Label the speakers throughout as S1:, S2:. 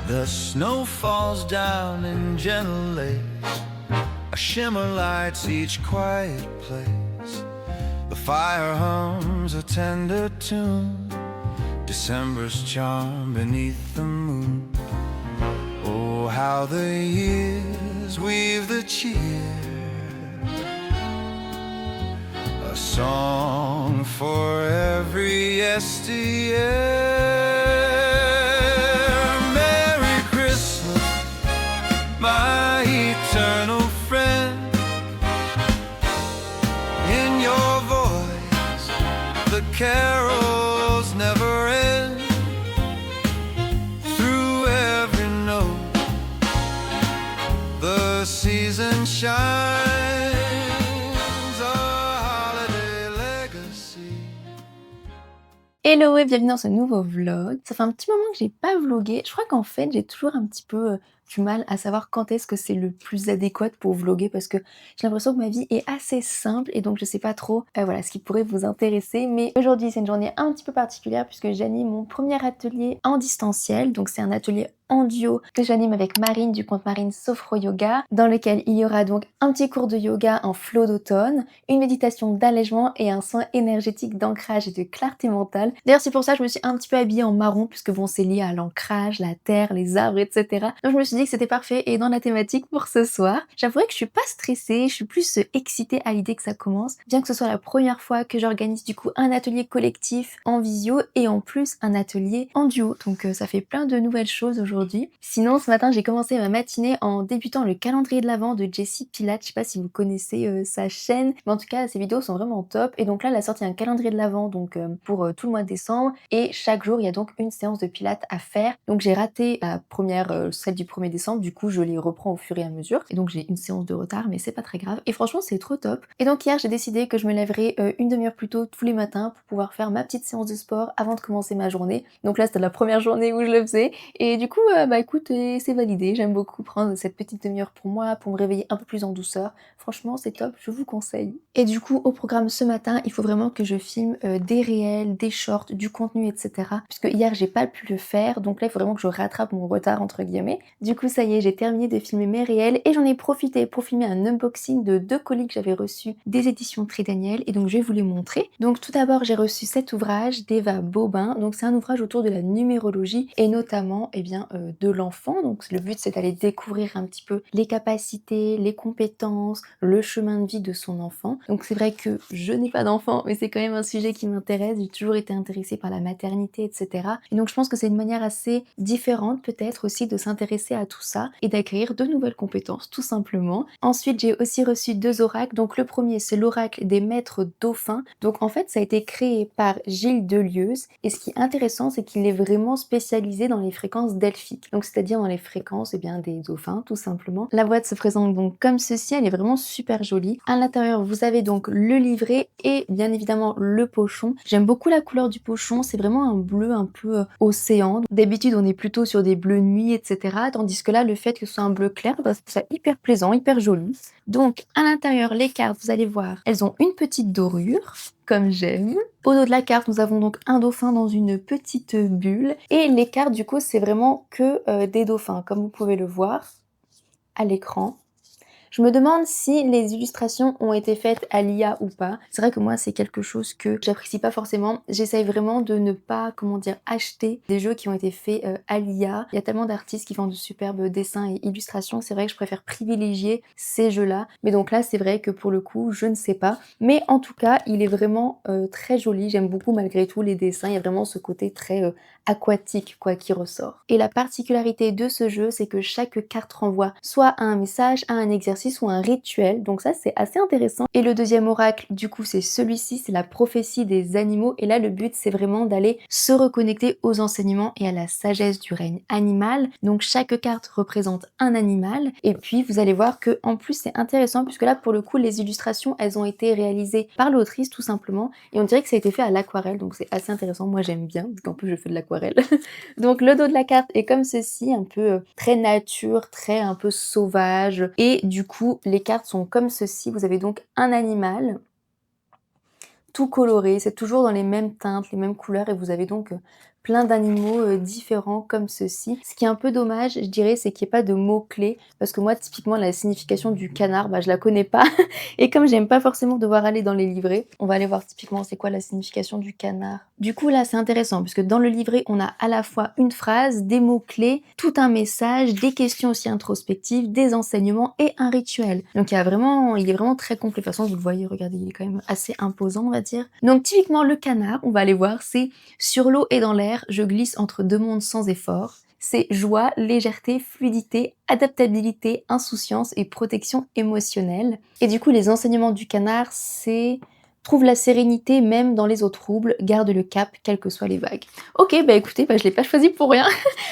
S1: The snow falls down in gentle lace, a shimmer lights each quiet place. The fire hums a tender tune, December's charm beneath the moon. Oh, how the years weave the cheer, a song for every yesteryear. Merry Christmas, my eternal friend. In your voice, the carols never end. Through every note, the season shines, a holiday legacy.
S2: Hello et bienvenue dans ce nouveau vlog. Ça fait un petit moment que j'ai pas vlogué. Je crois qu'en fait j'ai toujours un petit peu du mal à savoir quand est-ce que c'est le plus adéquat pour vloguer parce que j'ai l'impression que ma vie est assez simple et donc je sais pas trop voilà, ce qui pourrait vous intéresser. Mais aujourd'hui c'est une journée un petit peu particulière puisque j'anime mon premier atelier en distanciel. Donc c'est un atelier en duo que j'anime avec Marine du compte Marine Sophro Yoga, dans lequel il y aura donc un petit cours de yoga en flow d'automne, une méditation d'allègement et un soin énergétique d'ancrage et de clarté mentale. D'ailleurs c'est pour ça que je me suis un petit peu habillée en marron puisque bon c'est lié à l'ancrage, la terre, les arbres, etc. Donc je me suis dit que c'était parfait et dans la thématique pour ce soir. J'avouerai que je suis pas stressée, je suis plus excitée à l'idée que ça commence, bien que ce soit la première fois que j'organise du coup un atelier collectif en visio et en plus un atelier en duo. Donc ça fait plein de nouvelles choses aujourd'hui. Sinon, ce matin, j'ai commencé ma matinée en débutant le calendrier de l'Avent de Jessie Pilates. Je sais pas si vous connaissez sa chaîne, mais en tout cas, ses vidéos sont vraiment top. Et donc là, elle a sorti un calendrier de l'Avent donc pour tout le mois de décembre. Et chaque jour, il y a donc une séance de Pilates à faire. Donc j'ai raté la première, celle du 1er décembre. Du coup, je les reprends au fur et à mesure. Et donc j'ai une séance de retard, mais c'est pas très grave. Et franchement, c'est trop top. Et donc hier, j'ai décidé que je me lèverais une demi-heure plus tôt tous les matins pour pouvoir faire ma petite séance de sport avant de commencer ma journée. Donc là, c'était la première journée où je le faisais. Et du coup, bah écoute, c'est validé. J'aime beaucoup prendre cette petite demi-heure pour moi, pour me réveiller un peu plus en douceur. Franchement, c'est top, je vous conseille. Et du coup, au programme ce matin, il faut vraiment que je filme des réels, des shorts, du contenu, etc. Puisque hier, j'ai pas pu le faire. Donc là, il faut vraiment que je rattrape mon retard, entre guillemets. Du coup, ça y est, j'ai terminé de filmer mes réels et j'en ai profité pour filmer un unboxing de 2 colis que j'avais reçus des éditions Tridaniel. Et donc, je vais vous les montrer. Donc, tout d'abord, j'ai reçu cet ouvrage d'Eva Bobin. Donc, c'est un ouvrage autour de la numérologie et notamment, eh bien, de l'enfant. Donc, le but, c'est d'aller découvrir un petit peu les capacités, les compétences, le chemin de vie de son enfant. Donc, c'est vrai que je n'ai pas d'enfant, mais c'est quand même un sujet qui m'intéresse. J'ai toujours été intéressée par la maternité, etc. Et donc, je pense que c'est une manière assez différente, peut-être aussi, de s'intéresser à tout ça et d'acquérir de nouvelles compétences, tout simplement. Ensuite, j'ai aussi reçu 2 oracles. Donc, le premier, c'est l'oracle des maîtres dauphins. Donc, en fait, ça a été créé par Gilles Delieuse. Et ce qui est intéressant, c'est qu'il est vraiment spécialisé dans les fréquences delphiques. Donc, c'est-à-dire dans les fréquences bien, des dauphins, tout simplement. La boîte se présente donc comme ceci. Elle est vraiment super jolie. À l'intérieur, vous avez donc le livret et bien évidemment le pochon. J'aime beaucoup la couleur du pochon. C'est vraiment un bleu un peu océan. D'habitude, on est plutôt sur des bleus nuit, etc. Tandis que là, le fait que ce soit un bleu clair, bah, c'est hyper plaisant, hyper joli. Donc, à l'intérieur, les cartes, vous allez voir, elles ont une petite dorure, comme j'aime. Au dos de la carte, nous avons donc un dauphin dans une petite bulle. Et les cartes, du coup, c'est vraiment que des dauphins, comme vous pouvez le voir à l'écran. Je me demande si les illustrations ont été faites à l'IA ou pas. C'est vrai que moi, c'est quelque chose que j'apprécie pas forcément. J'essaye vraiment de ne pas, comment dire, acheter des jeux qui ont été faits à l'IA. Il y a tellement d'artistes qui font de superbes dessins et illustrations. C'est vrai que je préfère privilégier ces jeux-là. Mais donc là, c'est vrai que pour le coup, je ne sais pas. Mais en tout cas, il est vraiment très joli. J'aime beaucoup malgré tout les dessins. Il y a vraiment ce côté très aquatique quoi qui ressort. Et la particularité de ce jeu, c'est que chaque carte renvoie soit à un message, à un exercice ou un rituel. Donc ça, c'est assez intéressant. Et le deuxième oracle, du coup, c'est celui-ci, c'est la prophétie des animaux. Et là, le but, c'est vraiment d'aller se reconnecter aux enseignements et à la sagesse du règne animal. Donc chaque carte représente un animal. Et puis, vous allez voir que en plus, c'est intéressant puisque là, pour le coup, les illustrations, elles ont été réalisées par l'autrice tout simplement. Et on dirait que ça a été fait à l'aquarelle. Donc c'est assez intéressant. Moi, j'aime bien parce qu'en plus, je fais de l'aquarelle. Donc le dos de la carte est comme ceci, un peu très nature, très un peu sauvage. Et du coup, les cartes sont comme ceci. Vous avez donc un animal tout coloré, c'est toujours dans les mêmes teintes, les mêmes couleurs et vous avez donc plein d'animaux différents comme ceci. Ce qui est un peu dommage, je dirais, c'est qu'il n'y ait pas de mots-clés, parce que moi, typiquement, la signification du canard, je la connais pas. Et comme j'aime pas forcément devoir aller dans les livrets, on va aller voir typiquement c'est quoi la signification du canard. Du coup, là, c'est intéressant, parce que dans le livret, on a à la fois une phrase, des mots-clés, tout un message, des questions aussi introspectives, des enseignements et un rituel. Donc il est vraiment très complet. De toute façon, vous le voyez, regardez, il est quand même assez imposant, on va dire. Donc typiquement, le canard, on va aller voir, c'est sur l'eau et dans l'air, je glisse entre deux mondes sans effort. C'est joie, légèreté, fluidité, adaptabilité, insouciance et protection émotionnelle. Et du coup, les enseignements du canard, c'est trouve la sérénité même dans les eaux troubles, garde le cap, quelles que soient les vagues. Ok, écoutez, je l'ai pas choisi pour rien.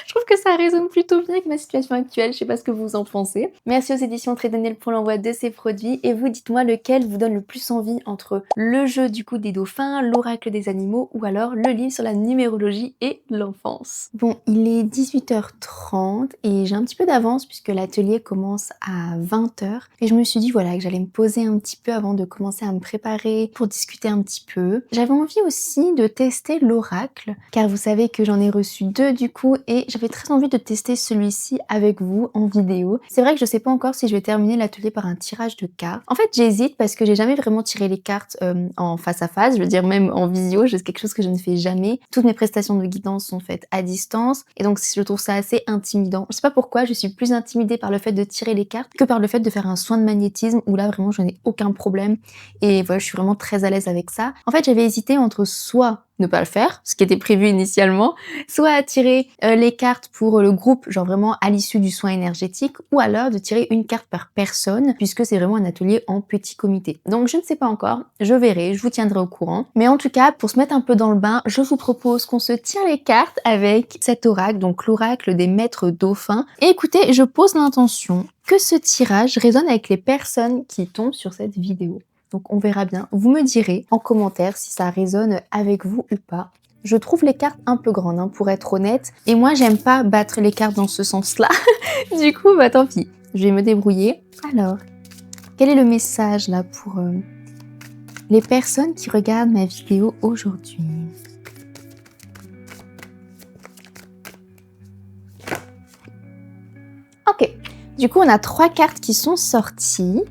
S2: Je trouve que ça résonne plutôt bien avec ma situation actuelle, je sais pas ce que vous en pensez. Merci aux éditions Trédaniel pour l'envoi de ces produits, et vous dites-moi lequel vous donne le plus envie entre le jeu du coup des dauphins, l'oracle des animaux, ou alors le livre sur la numérologie et l'enfance. Bon, il est 18h30 et j'ai un petit peu d'avance puisque l'atelier commence à 20h, et je me suis dit voilà que j'allais me poser un petit peu avant de commencer à me préparer pour discuter un petit peu. J'avais envie aussi de tester l'oracle, car vous savez que j'en ai reçu 2 du coup, et j'avais très envie de tester celui-ci avec vous en vidéo. C'est vrai que je sais pas encore si je vais terminer l'atelier par un tirage de cartes. En fait, j'hésite parce que j'ai jamais vraiment tiré les cartes en face à face, je veux dire même en visio, c'est quelque chose que je ne fais jamais. Toutes mes prestations de guidance sont faites à distance, et donc je trouve ça assez intimidant. Je sais pas pourquoi, je suis plus intimidée par le fait de tirer les cartes que par le fait de faire un soin de magnétisme, où là vraiment je n'ai aucun problème, et voilà, je suis vraiment très à l'aise avec ça. En fait, j'avais hésité entre soit ne pas le faire, ce qui était prévu initialement, soit tirer les cartes pour le groupe, genre vraiment à l'issue du soin énergétique, ou alors de tirer une carte par personne, puisque c'est vraiment un atelier en petit comité. Donc je ne sais pas encore, je verrai, je vous tiendrai au courant. Mais en tout cas, pour se mettre un peu dans le bain, je vous propose qu'on se tire les cartes avec cet oracle, donc l'oracle des maîtres dauphins. Et écoutez, je pose l'intention que ce tirage résonne avec les personnes qui tombent sur cette vidéo. Donc on verra bien. Vous me direz en commentaire si ça résonne avec vous ou pas. Je trouve les cartes un peu grandes, pour être honnête. Et moi, j'aime pas battre les cartes dans ce sens-là. Du coup, tant pis. Je vais me débrouiller. Alors, quel est le message là pour les personnes qui regardent ma vidéo aujourd'hui? Ok. Du coup, on a 3 cartes qui sont sorties.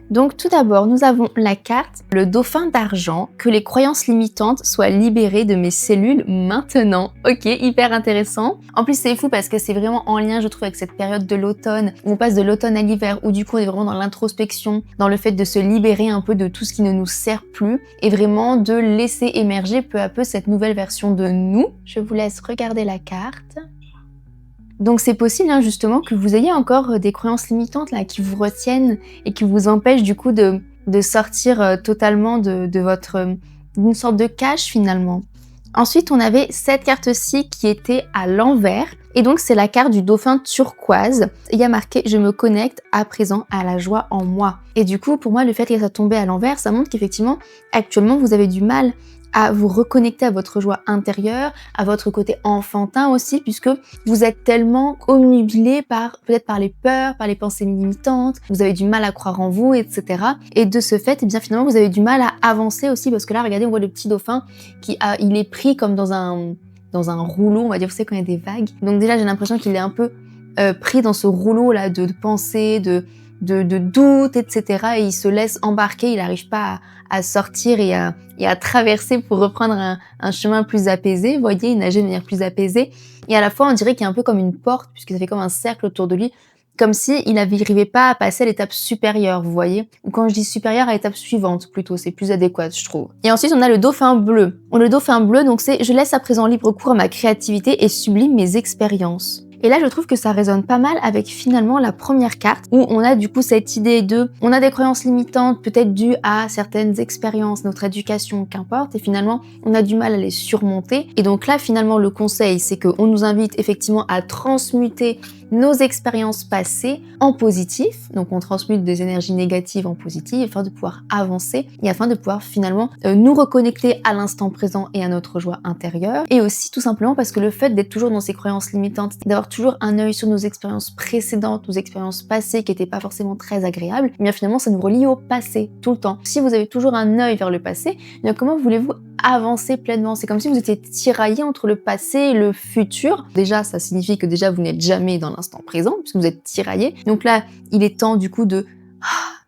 S2: Donc tout d'abord, nous avons la carte, le dauphin d'argent, que les croyances limitantes soient libérées de mes cellules maintenant. Ok, hyper intéressant. En plus, c'est fou parce que c'est vraiment en lien, je trouve, avec cette période de l'automne, où on passe de l'automne à l'hiver, où du coup on est vraiment dans l'introspection, dans le fait de se libérer un peu de tout ce qui ne nous sert plus, et vraiment de laisser émerger peu à peu cette nouvelle version de nous. Je vous laisse regarder la carte. Donc c'est possible justement que vous ayez encore des croyances limitantes là qui vous retiennent et qui vous empêchent du coup de sortir totalement de votre d'une sorte de cage finalement. Ensuite on avait cette carte-ci qui était à l'envers, et donc c'est la carte du dauphin turquoise. Il y a marqué « Je me connecte à présent à la joie en moi ». Et du coup pour moi le fait qu'elle soit tombée à l'envers, ça montre qu'effectivement actuellement vous avez du mal à vous reconnecter à votre joie intérieure, à votre côté enfantin aussi, puisque vous êtes tellement omnubilé peut-être par les peurs, par les pensées limitantes, vous avez du mal à croire en vous, etc. Et de ce fait, finalement, vous avez du mal à avancer aussi, parce que là, regardez, on voit le petit dauphin il est pris comme dans un rouleau, on va dire, vous savez, quand il y a des vagues. Donc déjà, j'ai l'impression qu'il est un peu pris dans ce rouleau-là de pensées, de doutes, etc. Et il se laisse embarquer, il n'arrive pas à sortir et à traverser pour reprendre un chemin plus apaisé. Vous voyez, il nageait de manière plus apaisée. Et à la fois, on dirait qu'il y a un peu comme une porte, puisque ça fait comme un cercle autour de lui, comme si il n'arrivait pas à passer à l'étape supérieure, vous voyez. Ou quand je dis supérieure, à l'étape suivante, plutôt, c'est plus adéquat, je trouve. Et ensuite, on a le dauphin bleu. Le dauphin bleu, donc c'est « Je laisse à présent libre cours à ma créativité et sublime mes expériences ». Et là, je trouve que ça résonne pas mal avec finalement la première carte, où on a du coup cette idée on a des croyances limitantes, peut-être dues à certaines expériences, notre éducation, qu'importe, et finalement, on a du mal à les surmonter. Et donc là, finalement, le conseil, c'est qu'on nous invite effectivement à transmuter nos expériences passées en positif. Donc on transmute des énergies négatives en positives afin de pouvoir avancer et afin de pouvoir finalement nous reconnecter à l'instant présent et à notre joie intérieure. Et aussi tout simplement parce que le fait d'être toujours dans ces croyances limitantes, d'avoir toujours un œil sur nos expériences précédentes, nos expériences passées qui n'étaient pas forcément très agréables, eh bien finalement ça nous relie au passé tout le temps. Si vous avez toujours un œil vers le passé, eh bien comment voulez-vous avancer pleinement. C'est comme si vous étiez tiraillé entre le passé et le futur. Déjà, ça signifie que déjà vous n'êtes jamais dans l'instant présent puisque vous êtes tiraillé. Donc là, il est temps du coup de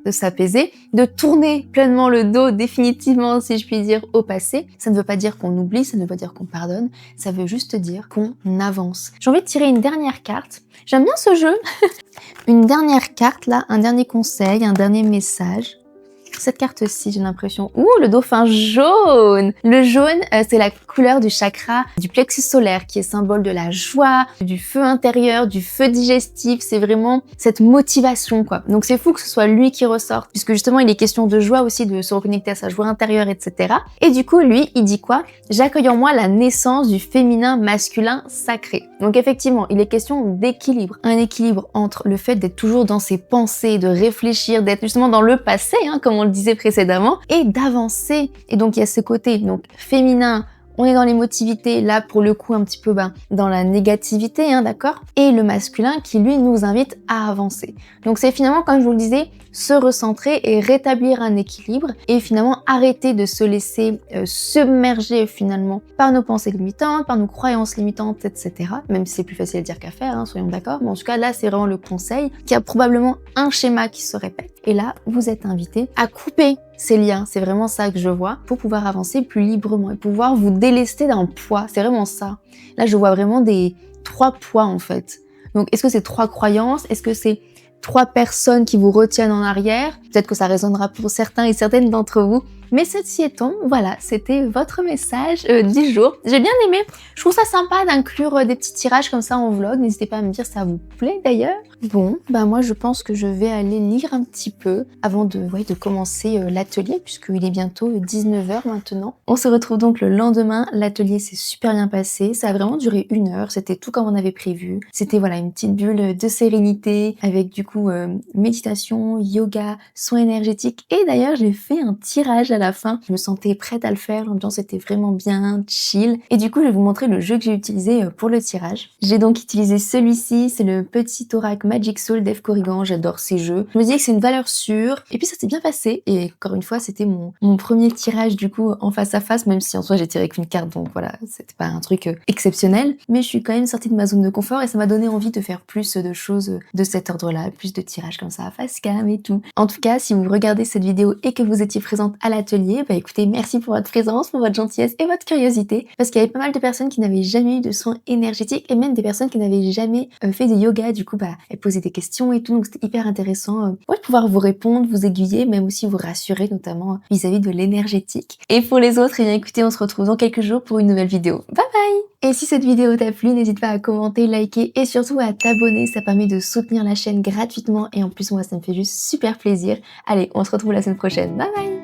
S2: s'apaiser, de tourner pleinement le dos définitivement, si je puis dire, au passé. Ça ne veut pas dire qu'on oublie, ça ne veut pas dire qu'on pardonne, ça veut juste dire qu'on avance. J'ai envie de tirer une dernière carte. J'aime bien ce jeu. Une dernière carte là, un dernier conseil, un dernier message. Cette carte-ci, j'ai l'impression... Ouh, le dauphin jaune! Le jaune, c'est la couleur du chakra du plexus solaire, qui est symbole de la joie, du feu intérieur, du feu digestif. C'est vraiment cette motivation, quoi. Donc c'est fou que ce soit lui qui ressorte, puisque justement, il est question de joie aussi, de se reconnecter à sa joie intérieure, etc. Et du coup, lui, il dit quoi? J'accueille en moi la naissance du féminin masculin sacré. Donc effectivement, il est question d'équilibre. Un équilibre entre le fait d'être toujours dans ses pensées, de réfléchir, d'être justement dans le passé, hein, comme on le disait précédemment, et d'avancer. Et donc il y a ce côté donc féminin, on est dans l'émotivité, là pour le coup un petit peu dans la négativité, hein, d'accord? Et le masculin qui lui nous invite à avancer. Donc c'est finalement, comme je vous le disais, se recentrer et rétablir un équilibre et finalement arrêter de se laisser submerger finalement par nos pensées limitantes, par nos croyances limitantes, etc. Même si c'est plus facile à dire qu'à faire, hein, soyons d'accord. Mais en tout cas, là, c'est vraiment le conseil qui a probablement un schéma qui se répète. Et là, vous êtes invité à couper ces liens, c'est vraiment ça que je vois, pour pouvoir avancer plus librement et pouvoir vous délester d'un poids. C'est vraiment ça. Là, je vois vraiment des 3 poids en fait. Donc, est-ce que c'est 3 croyances? Est-ce que c'est 3 personnes qui vous retiennent en arrière? Peut-être que ça résonnera pour certains et certaines d'entre vous. Mais ceci étant, voilà, c'était votre message du jour. J'ai bien aimé. Je trouve ça sympa d'inclure des petits tirages comme ça en vlog. N'hésitez pas à me dire si ça vous plaît d'ailleurs. Bon, moi je pense que je vais aller lire un petit peu avant de commencer l'atelier puisqu'il est bientôt 19h maintenant. On se retrouve donc le lendemain. L'atelier s'est super bien passé. Ça a vraiment duré 1 heure. C'était tout comme on avait prévu. C'était voilà une petite bulle de sérénité avec du coup méditation, yoga, soins énergétiques. Et d'ailleurs j'ai fait un tirage à la fin. Je me sentais prête à le faire. L'ambiance était vraiment bien, chill. Et du coup je vais vous montrer le jeu que j'ai utilisé pour le tirage. J'ai donc utilisé celui-ci. C'est le petit Aurak Magic Soul d'Eve Corrigan, j'adore ces jeux. Je me disais que c'est une valeur sûre, et puis ça s'est bien passé, et encore une fois, c'était mon premier tirage du coup en face à face, même si en soi j'ai tiré qu'une carte, donc voilà, c'était pas un truc exceptionnel, mais je suis quand même sortie de ma zone de confort, et ça m'a donné envie de faire plus de choses de cet ordre-là, plus de tirages comme ça, face cam et tout. En tout cas, si vous regardez cette vidéo et que vous étiez présente à l'atelier, écoutez, merci pour votre présence, pour votre gentillesse et votre curiosité, parce qu'il y avait pas mal de personnes qui n'avaient jamais eu de soins énergétiques, et même des personnes qui n'avaient jamais fait de yoga, du coup elles posaient des questions et tout, donc c'était hyper intéressant de pouvoir vous répondre, vous aiguiller, même aussi vous rassurer, notamment vis-à-vis de l'énergétique. Et pour les autres, bien écoutez, on se retrouve dans quelques jours pour une nouvelle vidéo. Bye bye! Et si cette vidéo t'a plu, n'hésite pas à commenter, liker et surtout à t'abonner, ça permet de soutenir la chaîne gratuitement et en plus moi ça me fait juste super plaisir. Allez, on se retrouve la semaine prochaine. Bye bye!